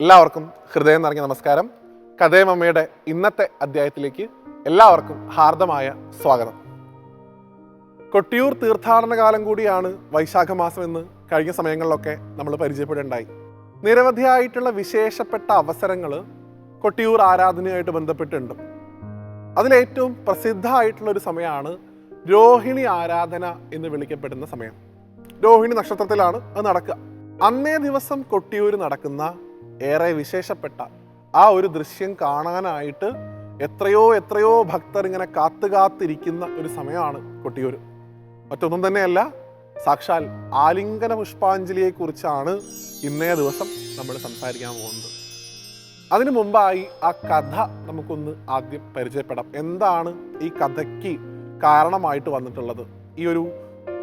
എല്ലാവർക്കും ഹൃദയം നിറഞ്ഞ നമസ്കാരം. കഥയമമ്മയുടെ ഇന്നത്തെ അധ്യായത്തിലേക്ക് എല്ലാവർക്കും ഹാർദമായ സ്വാഗതം. കൊട്ടിയൂർ തീർത്ഥാടന കാലം കൂടിയാണ് വൈശാഖ മാസം എന്ന് കഴിഞ്ഞ സമയങ്ങളിലൊക്കെ നമ്മൾ പരിചയപ്പെടേണ്ടായി. നിരവധിയായിട്ടുള്ള വിശേഷപ്പെട്ട അവസരങ്ങൾ കൊട്ടിയൂർ ആരാധനയായിട്ട് ബന്ധപ്പെട്ടുണ്ട്. അതിലേറ്റവും പ്രസിദ്ധമായിട്ടുള്ള ഒരു സമയമാണ് രോഹിണി ആരാധന എന്ന് വിളിക്കപ്പെടുന്ന സമയം. രോഹിണി നക്ഷത്രത്തിലാണ് അത് നടക്കുക. അന്നേ ദിവസം കൊട്ടിയൂർ നടക്കുന്ന ഏറെ വിശേഷപ്പെട്ട ആ ഒരു ദൃശ്യം കാണാനായിട്ട് എത്രയോ ഭക്തർ ഇങ്ങനെ കാത്തിരിക്കുന്ന ഒരു സമയമാണ് കൊട്ടിയൂർ. മറ്റൊന്നും തന്നെയല്ല, സാക്ഷാൽ ആലിംഗന പുഷ്പാഞ്ജലിയെക്കുറിച്ചാണ് ഇന്നേ ദിവസം നമ്മൾ സംസാരിക്കാൻ പോകുന്നത്. അതിനു മുമ്പായി ആ കഥ നമുക്കൊന്ന് ആദ്യം പരിചയപ്പെടാം. എന്താണ് ഈ കഥയ്ക്ക് കാരണമായിട്ട് വന്നിട്ടുള്ളത്, ഈ ഒരു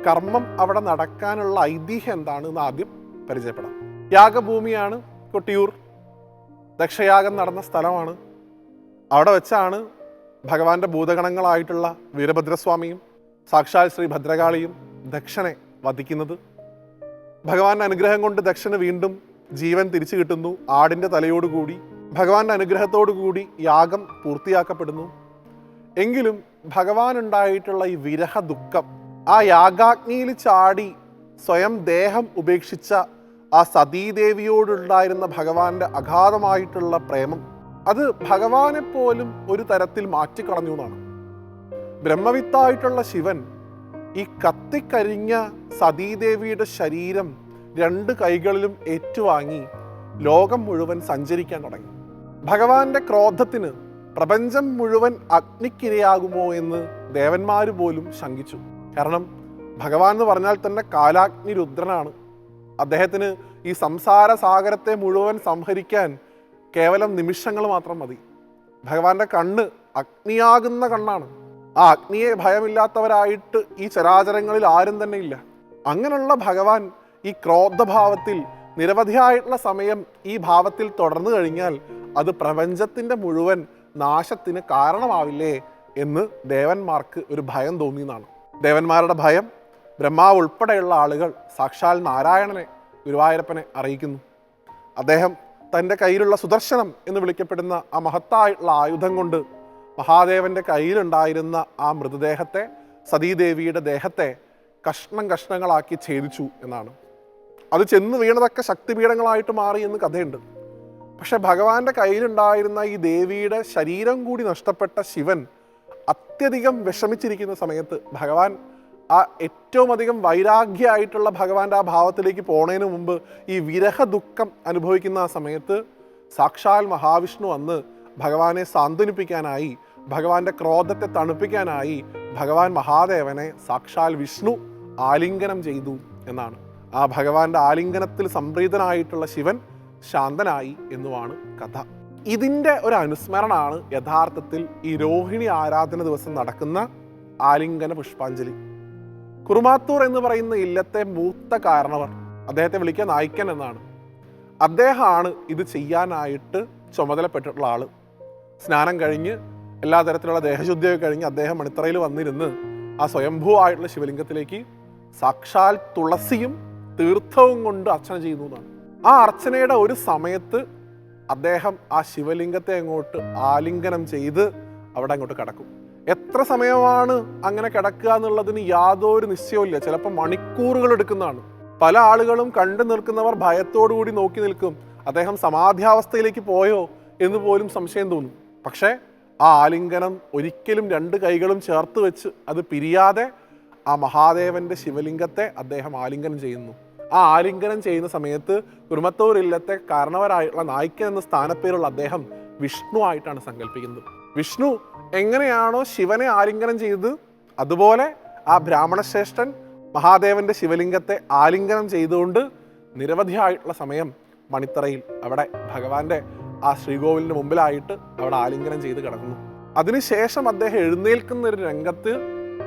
കർമ്മം അവിടെ നടക്കാനുള്ള ഐതിഹ്യം എന്താണെന്ന് ആദ്യം പരിചയപ്പെടാം. യാഗഭൂമിയാണ് കൊട്ടിയൂർ. ദക്ഷയാഗം നടന്ന സ്ഥലമാണ്. അവിടെ വെച്ചാണ് ഭഗവാന്റെ ഭൂതഗണങ്ങളായിട്ടുള്ള വീരഭദ്രസ്വാമിയും സാക്ഷാൽ ശ്രീ ഭദ്രകാളിയും ദക്ഷനെ വധിക്കുന്നത്. ഭഗവാന്റെ അനുഗ്രഹം കൊണ്ട് ദക്ഷന് വീണ്ടും ജീവൻ തിരിച്ചു കിട്ടുന്നു. ആടിൻ്റെ തലയോടുകൂടി ഭഗവാന്റെ അനുഗ്രഹത്തോടുകൂടി യാഗം പൂർത്തിയാക്കപ്പെടുന്നു. എങ്കിലും ഭഗവാൻ ഉണ്ടായിട്ടുള്ള ഈ വിരഹ ദുഃഖം, ആ യാഗാഗ്നിയിൽ ചാടി സ്വയം ദേഹം ഉപേക്ഷിച്ച ആ സതീദേവിയോടുണ്ടായിരുന്ന ഭഗവാന്റെ അഗാധമായിട്ടുള്ള പ്രേമം, അത് ഭഗവാനെ പോലും ഒരു തരത്തിൽ മാറ്റിക്കളഞ്ഞു എന്നാണ്. ബ്രഹ്മവിത്തായിട്ടുള്ള ശിവൻ ഈ കത്തിക്കരിഞ്ഞ സതീദേവിയുടെ ശരീരം രണ്ട് കൈകളിലും ഏറ്റുവാങ്ങി ലോകം മുഴുവൻ സഞ്ചരിക്കാൻ തുടങ്ങി. ഭഗവാന്റെ ക്രോധത്തിന് പ്രപഞ്ചം മുഴുവൻ അഗ്നിക്കിരയാകുമോ എന്ന് ദേവന്മാർ പോലും ശങ്കിച്ചു. കാരണം ഭഗവാൻ എന്ന് പറഞ്ഞാൽ തന്നെ കാലാഗ്നി രുദ്രനാണ്. അദ്ദേഹത്തിന് ഈ സംസാര സാഗരത്തെ മുഴുവൻ സംഹരിക്കാൻ കേവലം നിമിഷങ്ങൾ മാത്രം മതി. ഭഗവാന്റെ കണ്ണ് അഗ്നിയാകുന്ന കണ്ണാണ്. ആ അഗ്നിയെ ഭയമില്ലാത്തവരായിട്ട് ഈ ചരാചരങ്ങളിൽ ആരും തന്നെ ഇല്ല. അങ്ങനെയുള്ള ഭഗവാൻ ഈ ക്രോധഭാവത്തിൽ നിരവധിയായിട്ടുള്ള സമയം ഈ ഭാവത്തിൽ തുടർന്നു കഴിഞ്ഞാൽ അത് പ്രപഞ്ചത്തിൻ്റെ മുഴുവൻ നാശത്തിന് കാരണമാവില്ലേ എന്ന് ദേവന്മാർക്ക് ഒരു ഭയം തോന്നിയെന്നാണ്. ദേവന്മാരുടെ ഭയം ബ്രഹ്മാവ് ഉൾപ്പെടെയുള്ള ആളുകൾ സാക്ഷാൽ നാരായണനെ, ഗുരുവായൂരപ്പനെ അറിയിക്കുന്നു. അദ്ദേഹം തൻ്റെ കയ്യിലുള്ള സുദർശനം എന്ന് വിളിക്കപ്പെടുന്ന ആ മഹത്തായിട്ടുള്ള ആയുധം കൊണ്ട് മഹാദേവൻ്റെ കയ്യിലുണ്ടായിരുന്ന ആ മൃതദേഹത്തെ, സതീദേവിയുടെ ദേഹത്തെ കഷ്ണങ്ങളാക്കി ഛേദിച്ചു എന്നാണ്. അത് ചെന്ന് വീണതൊക്കെ ശക്തിപീഠങ്ങളായിട്ട് മാറി എന്ന് കഥയുണ്ട്. പക്ഷെ ഭഗവാന്റെ കയ്യിലുണ്ടായിരുന്ന ഈ ദേവിയുടെ ശരീരം കൂടി നഷ്ടപ്പെട്ട ശിവൻ അത്യധികം വിഷമിച്ചിരിക്കുന്ന സമയത്ത് ഭഗവാൻ ആ ഏറ്റവും അധികം വൈരാഗ്യമായിട്ടുള്ള ഭഗവാന്റെ ആ ഭാവത്തിലേക്ക് പോണതിന് മുമ്പ് ഈ വിരഹ ദുഃഖം അനുഭവിക്കുന്ന ആ സമയത്ത് സാക്ഷാൽ മഹാവിഷ്ണു വന്ന് ഭഗവാനെ സാന്ത്വനിപ്പിക്കാനായി, ഭഗവാന്റെ ക്രോധത്തെ തണുപ്പിക്കാനായി ഭഗവാൻ മഹാദേവനെ സാക്ഷാൽ വിഷ്ണു ആലിംഗനം ചെയ്തു എന്നാണ്. ആ ഭഗവാന്റെ ആലിംഗനത്തിൽ സംപ്രീതനായിട്ടുള്ള ശിവൻ ശാന്തനായി എന്നുമാണ് കഥ. ഇതിൻ്റെ ഒരു അനുസ്മരണമാണ് യഥാർത്ഥത്തിൽ ഈ രോഹിണി ആരാധന ദിവസം നടക്കുന്ന ആലിംഗന പുഷ്പാഞ്ജലി. കുറുമാത്തൂർ എന്ന് പറയുന്ന ഇല്ലത്തെ മൂത്ത കാരണവർ, അദ്ദേഹത്തെ വിളിക്കുക നായ്ക്കൻ എന്നാണ്. അദ്ദേഹമാണ് ഇത് ചെയ്യാനായിട്ട് ചുമതലപ്പെട്ടിട്ടുള്ള ആള്. സ്നാനം കഴിഞ്ഞ് എല്ലാ തരത്തിലുള്ള ദേഹശുദ്ധിയൊക്കെ കഴിഞ്ഞ് അദ്ദേഹം മണിത്തറയിൽ വന്നിരുന്ന് ആ സ്വയംഭൂ ആയിട്ടുള്ള ശിവലിംഗത്തിലേക്ക് സാക്ഷാൽ തുളസിയും തീർത്ഥവും കൊണ്ട് അർച്ചന ചെയ്യുന്നു എന്നാണ്. ആ അർച്ചനയുടെ ഒരു സമയത്ത് അദ്ദേഹം ആ ശിവലിംഗത്തെ അങ്ങോട്ട് ആലിംഗനം ചെയ്ത് അവിടെ അങ്ങോട്ട് കിടക്കും. എത്ര സമയമാണ് അങ്ങനെ കിടക്കുക എന്നുള്ളതിന് യാതൊരു നിശ്ചയമില്ല. ചിലപ്പോൾ മണിക്കൂറുകൾ എടുക്കുന്നതാണ്. പല ആളുകളും കണ്ടു നിൽക്കുന്നവർ ഭയത്തോടു കൂടി നോക്കി നിൽക്കും. അദ്ദേഹം സമാധ്യാവസ്ഥയിലേക്ക് പോയോ എന്ന് പോലും സംശയം തോന്നും. പക്ഷേ ആ ആലിംഗനം ഒരിക്കലും രണ്ട് കൈകളും ചേർത്ത് വെച്ച് അത് പിരിയാതെ ആ മഹാദേവന്റെ ശിവലിംഗത്തെ അദ്ദേഹം ആലിംഗനം ചെയ്യുന്നു. ആ ആലിംഗനം ചെയ്യുന്ന സമയത്ത് കുറുമത്തൂർ ഇല്ലത്തെ കാരണവരായിട്ടുള്ള നായ്ക്കൻ എന്ന സ്ഥാനപ്പേരുള്ള അദ്ദേഹം വിഷ്ണു ആയിട്ടാണ് സങ്കല്പിക്കുന്നത്. വിഷ്ണു എങ്ങനെയാണോ ശിവനെ ആലിംഗനം ചെയ്തത്, അതുപോലെ ആ ബ്രാഹ്മണശ്രേഷ്ഠൻ മഹാദേവന്റെ ശിവലിംഗത്തെ ആലിംഗനം ചെയ്തുകൊണ്ട് നിരവധിയായിട്ടുള്ള സമയം മണിത്തറയിൽ അവിടെ ഭഗവാന്റെ ആ ശ്രീകോവിലിന്റെ മുമ്പിലായിട്ട് അവിടെ ആലിംഗനം ചെയ്ത് കിടക്കുന്നു. അതിനുശേഷം അദ്ദേഹം എഴുന്നേൽക്കുന്ന ഒരു രംഗത്ത്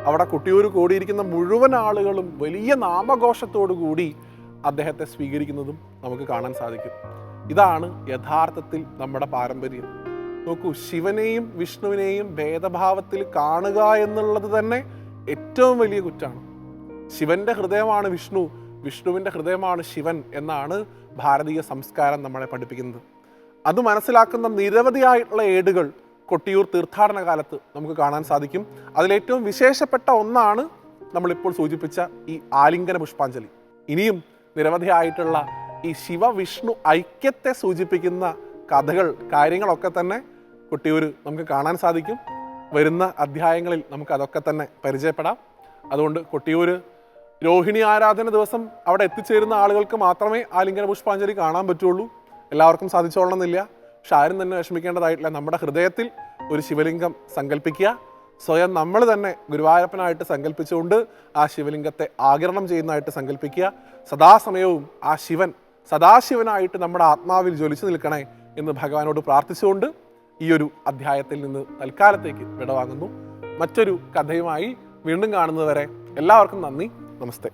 അവിടെ കൊട്ടിയൂർ കൂടിയിരിക്കുന്ന മുഴുവൻ ആളുകളും വലിയ നാമഘോഷത്തോടു കൂടി അദ്ദേഹത്തെ സ്വീകരിക്കുന്നതും നമുക്ക് കാണാൻ സാധിക്കും. ഇതാണ് യഥാർത്ഥത്തിൽ നമ്മുടെ പാരമ്പര്യം. നോക്കൂ, ശിവനെയും വിഷ്ണുവിനെയും ഭേദഭാവത്തിൽ കാണുക എന്നുള്ളത് തന്നെ ഏറ്റവും വലിയ കുറ്റാണ്. ശിവന്റെ ഹൃദയമാണ് വിഷ്ണു, വിഷ്ണുവിൻ്റെ ഹൃദയമാണ് ശിവൻ എന്നാണ് ഭാരതീയ സംസ്കാരം നമ്മളെ പഠിപ്പിക്കുന്നത്. അത് മനസ്സിലാക്കുന്ന നിരവധിയായിട്ടുള്ള ഏടുകൾ കൊട്ടിയൂർ തീർത്ഥാടന കാലത്ത് നമുക്ക് കാണാൻ സാധിക്കും. അതിലേറ്റവും വിശേഷപ്പെട്ട ഒന്നാണ് നമ്മളിപ്പോൾ സൂചിപ്പിച്ച ഈ ആലിംഗന പുഷ്പാഞ്ജലി. ഇനിയും നിരവധിയായിട്ടുള്ള ഈ ശിവവിഷ്ണു ഐക്യത്തെ സൂചിപ്പിക്കുന്ന കഥകൾ, കാര്യങ്ങളൊക്കെ തന്നെ കൊട്ടിയൂർ നമുക്ക് കാണാൻ സാധിക്കും. വരുന്ന അധ്യായങ്ങളിൽ നമുക്ക് അതൊക്കെ തന്നെ പരിചയപ്പെടാം. അതുകൊണ്ട് കൊട്ടിയൂർ രോഹിണി ആരാധന ദിവസം അവിടെ എത്തിച്ചേരുന്ന ആളുകൾക്ക് മാത്രമേ ആലിംഗന പുഷ്പാഞ്ജലി കാണാൻ പറ്റുള്ളൂ. എല്ലാവർക്കും സാധിച്ചോളണമെന്നില്ല. പക്ഷെ ആരും തന്നെ വിഷമിക്കേണ്ടതായിട്ടില്ല. നമ്മുടെ ഹൃദയത്തിൽ ഒരു ശിവലിംഗം സങ്കല്പിക്കുക, സ്വയം നമ്മൾ തന്നെ ഗുരുവായൂരപ്പനായിട്ട് സങ്കല്പിച്ചുകൊണ്ട് ആ ശിവലിംഗത്തെ ആഗിരണം ചെയ്യുന്നതായിട്ട് സങ്കല്പിക്കുക. സദാസമയവും ആ ശിവൻ സദാശിവനായിട്ട് നമ്മുടെ ആത്മാവിൽ ജ്വലിച്ചു നിൽക്കണേ എന്ന് ഭഗവാനോട് പ്രാർത്ഥിച്ചുകൊണ്ട് ഈ ഒരു അധ്യായത്തിൽ നിന്ന് തൽക്കാലത്തേക്ക് വിടവാങ്ങുന്നു. മറ്റൊരു കഥയുമായി വീണ്ടും കാണുന്നതുവരെ എല്ലാവർക്കും നന്ദി, നമസ്തേ.